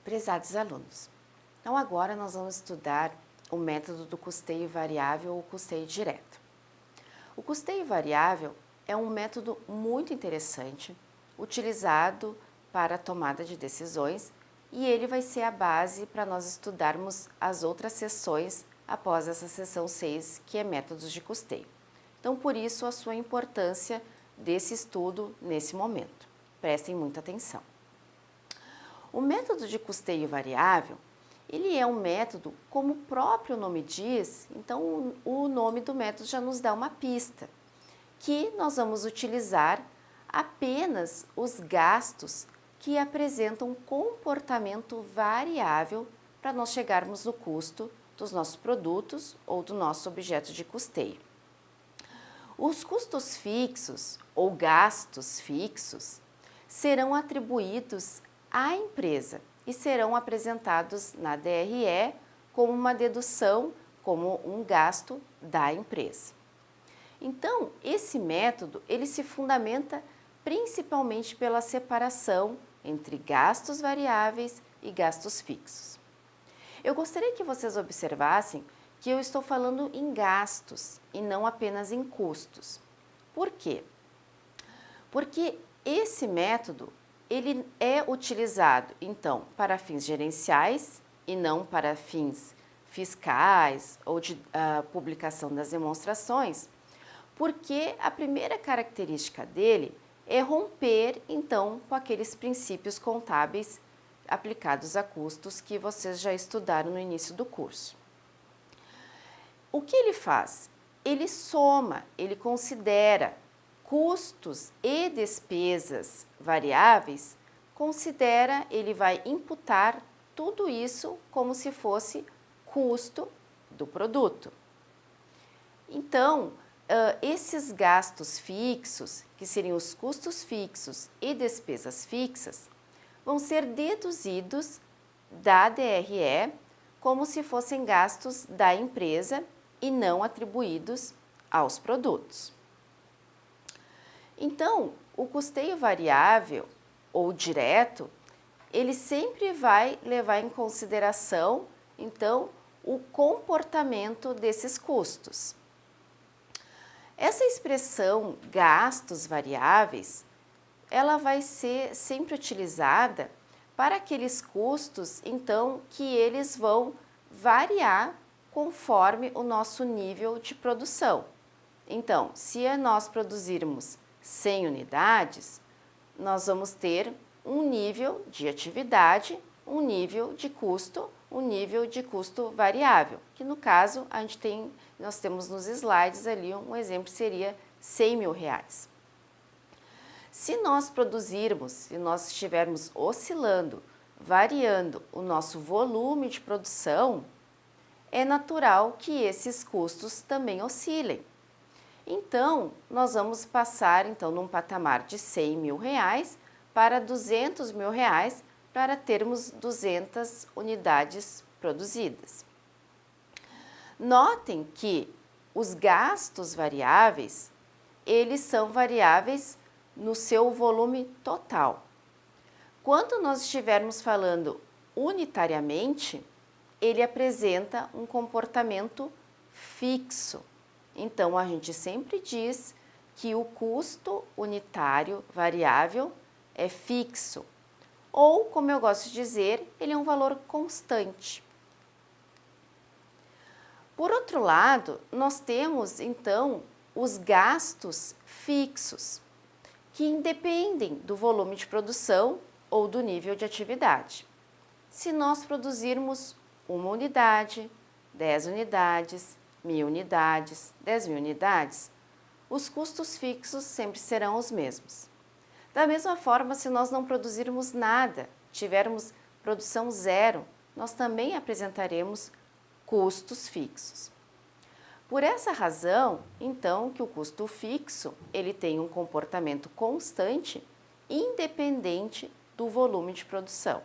Prezados alunos, então agora nós vamos estudar o método do custeio variável ou custeio direto. O custeio variável é um método muito interessante, utilizado para a tomada de decisões, e ele vai ser a base para nós estudarmos as outras seções após essa seção 6, que é métodos de custeio. Então, por isso, a sua importância desse estudo nesse momento. Prestem muita atenção. O método de custeio variável, ele é um método, como o próprio nome diz, então o nome do método já nos dá uma pista, que nós vamos utilizar apenas os gastos que apresentam um comportamento variável para nós chegarmos no custo dos nossos produtos ou do nosso objeto de custeio. Os custos fixos ou gastos fixos serão atribuídos à empresa e serão apresentados na DRE como uma dedução, como um gasto da empresa. Então, esse método, ele se fundamenta principalmente pela separação entre gastos variáveis e gastos fixos. Eu gostaria que vocês observassem que eu estou falando em gastos e não apenas em custos. Por quê? Porque esse método, ele é utilizado, então, para fins gerenciais e não para fins fiscais ou de publicação das demonstrações, porque a primeira característica dele é romper, então, com aqueles princípios contábeis aplicados a custos que vocês já estudaram no início do curso. O que ele faz? Ele soma, ele considera custos e despesas variáveis, ele vai imputar tudo isso como se fosse custo do produto. Então, esses gastos fixos, que seriam os custos fixos e despesas fixas, vão ser deduzidos da DRE como se fossem gastos da empresa e não atribuídos aos produtos. Então, o custeio variável ou direto, ele sempre vai levar em consideração, então, o comportamento desses custos. Essa expressão gastos variáveis, ela vai ser sempre utilizada para aqueles custos, então, que eles vão variar conforme o nosso nível de produção. Então, se nós produzirmos 100 unidades, nós vamos ter um nível de atividade, um nível de custo variável, que no caso nós temos nos slides ali um exemplo, seria 100 mil reais. Se nós estivermos oscilando, variando o nosso volume de produção, é natural que esses custos também oscilem. Então, nós vamos passar num patamar de 100 mil reais para 200 mil reais para termos 200 unidades produzidas. Notem que os gastos variáveis, eles são variáveis no seu volume total. Quando nós estivermos falando unitariamente, ele apresenta um comportamento fixo. Então, a gente sempre diz que o custo unitário variável é fixo, ou, como eu gosto de dizer, ele é um valor constante. Por outro lado, nós temos, então, os gastos fixos, que independem do volume de produção ou do nível de atividade. Se nós produzirmos 1 unidade, 10 unidades, 1.000 unidades, 10.000 unidades, os custos fixos sempre serão os mesmos. Da mesma forma, se nós não produzirmos nada, tivermos produção zero, nós também apresentaremos custos fixos. Por essa razão, então, que o custo fixo, ele tem um comportamento constante, independente do volume de produção.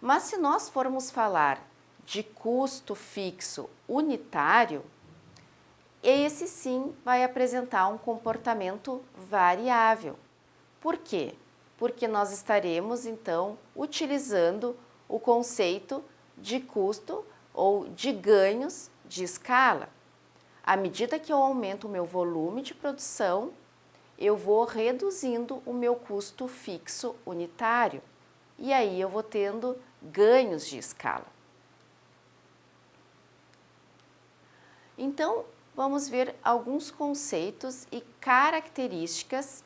Mas se nós formos falar de custo fixo unitário, esse sim vai apresentar um comportamento variável. Por quê? Porque nós estaremos então utilizando o conceito de custo ou de ganhos de escala. À medida que eu aumento o meu volume de produção, eu vou reduzindo o meu custo fixo unitário e aí eu vou tendo ganhos de escala. Então, vamos ver alguns conceitos e características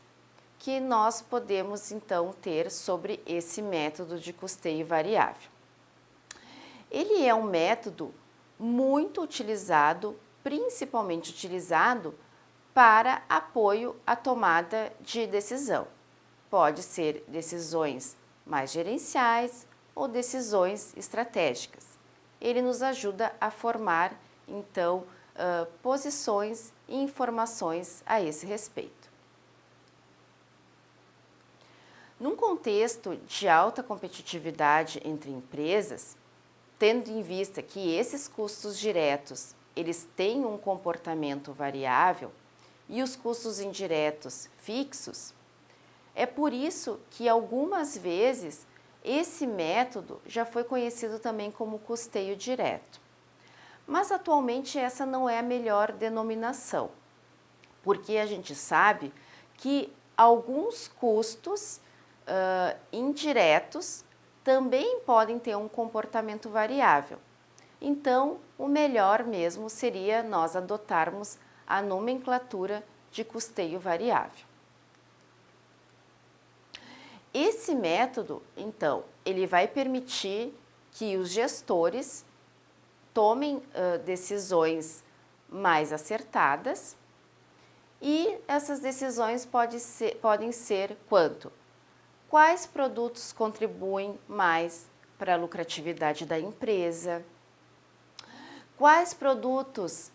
que nós podemos então ter sobre esse método de custeio variável. Ele é um método muito utilizado, principalmente utilizado para apoio à tomada de decisão. Pode ser decisões mais gerenciais ou decisões estratégicas. Ele nos ajuda a formar, então, posições e informações a esse respeito. Num contexto de alta competitividade entre empresas, tendo em vista que esses custos diretos eles têm um comportamento variável e os custos indiretos fixos, é por isso que algumas vezes esse método já foi conhecido também como custeio direto. Mas atualmente essa não é a melhor denominação, porque a gente sabe que alguns custos indiretos também podem ter um comportamento variável. Então, o melhor mesmo seria nós adotarmos a nomenclatura de custeio variável. Esse método, então, ele vai permitir que os gestores tomem decisões mais acertadas e essas decisões podem ser quanto? Quais produtos contribuem mais para a lucratividade da empresa? Quais produtos,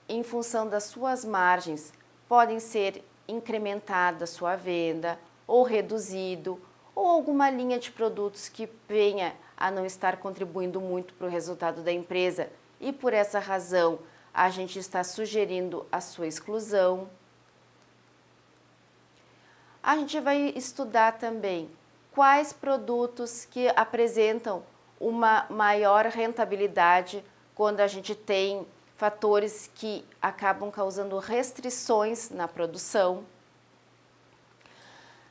em função das suas margens, podem ser incrementada a sua venda ou reduzido, ou alguma linha de produtos que venha a não estar contribuindo muito para o resultado da empresa e por essa razão a gente está sugerindo a sua exclusão. A gente vai estudar também quais produtos que apresentam uma maior rentabilidade quando a gente tem fatores que acabam causando restrições na produção.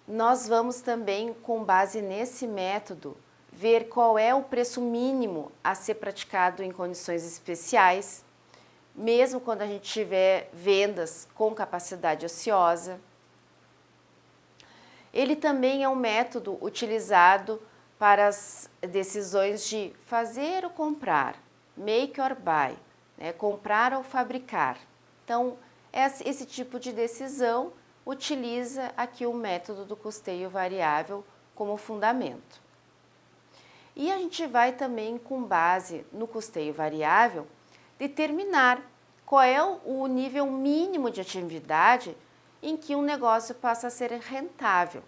Nós vamos também, com base nesse método, ver qual é o preço mínimo a ser praticado em condições especiais, mesmo quando a gente tiver vendas com capacidade ociosa. Ele também é um método utilizado para as decisões de fazer ou comprar, make or buy, né? Comprar ou fabricar. Então, esse tipo de decisão utiliza aqui o método do custeio variável como fundamento. E a gente vai também, com base no custeio variável, determinar qual é o nível mínimo de atividade em que um negócio passa a ser rentável.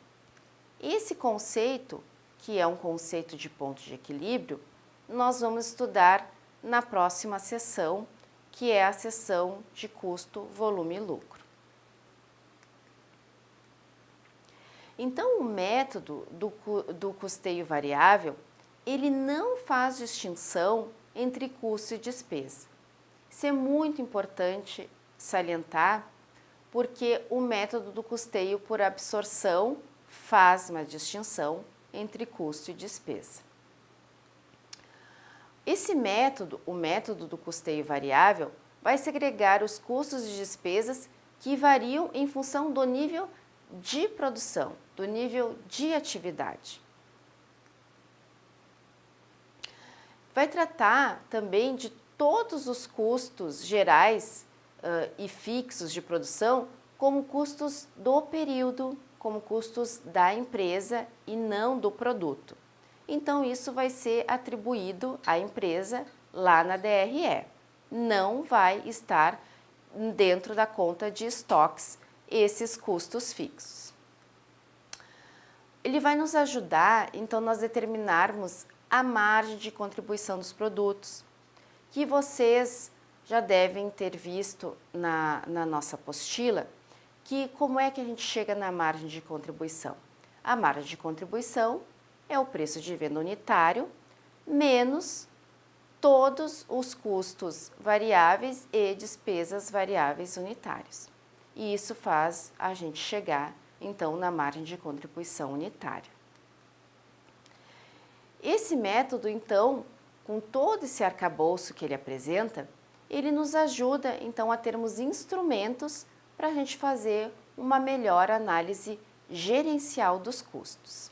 Esse conceito, que é um conceito de ponto de equilíbrio, nós vamos estudar na próxima sessão, que é a sessão de custo, volume e lucro. Então, o método do custeio variável, ele não faz distinção entre custo e despesa. Isso é muito importante salientar, porque o método do custeio por absorção faz uma distinção entre custo e despesa. Esse método, o método do custeio variável, vai segregar os custos e despesas que variam em função do nível de produção, do nível de atividade. Vai tratar também de todos os custos gerais e fixos de produção como custos do período, como custos da empresa e não do produto. Então, isso vai ser atribuído à empresa lá na DRE. Não vai estar dentro da conta de estoques esses custos fixos. Ele vai nos ajudar, então, nós determinarmos a margem de contribuição dos produtos, que vocês já devem ter visto na nossa apostila que como é que a gente chega na margem de contribuição. A margem de contribuição é o preço de venda unitário menos todos os custos variáveis e despesas variáveis unitários. E isso faz a gente chegar, então, na margem de contribuição unitária. Esse método, então, com todo esse arcabouço que ele apresenta, ele nos ajuda, então, a termos instrumentos para a gente fazer uma melhor análise gerencial dos custos.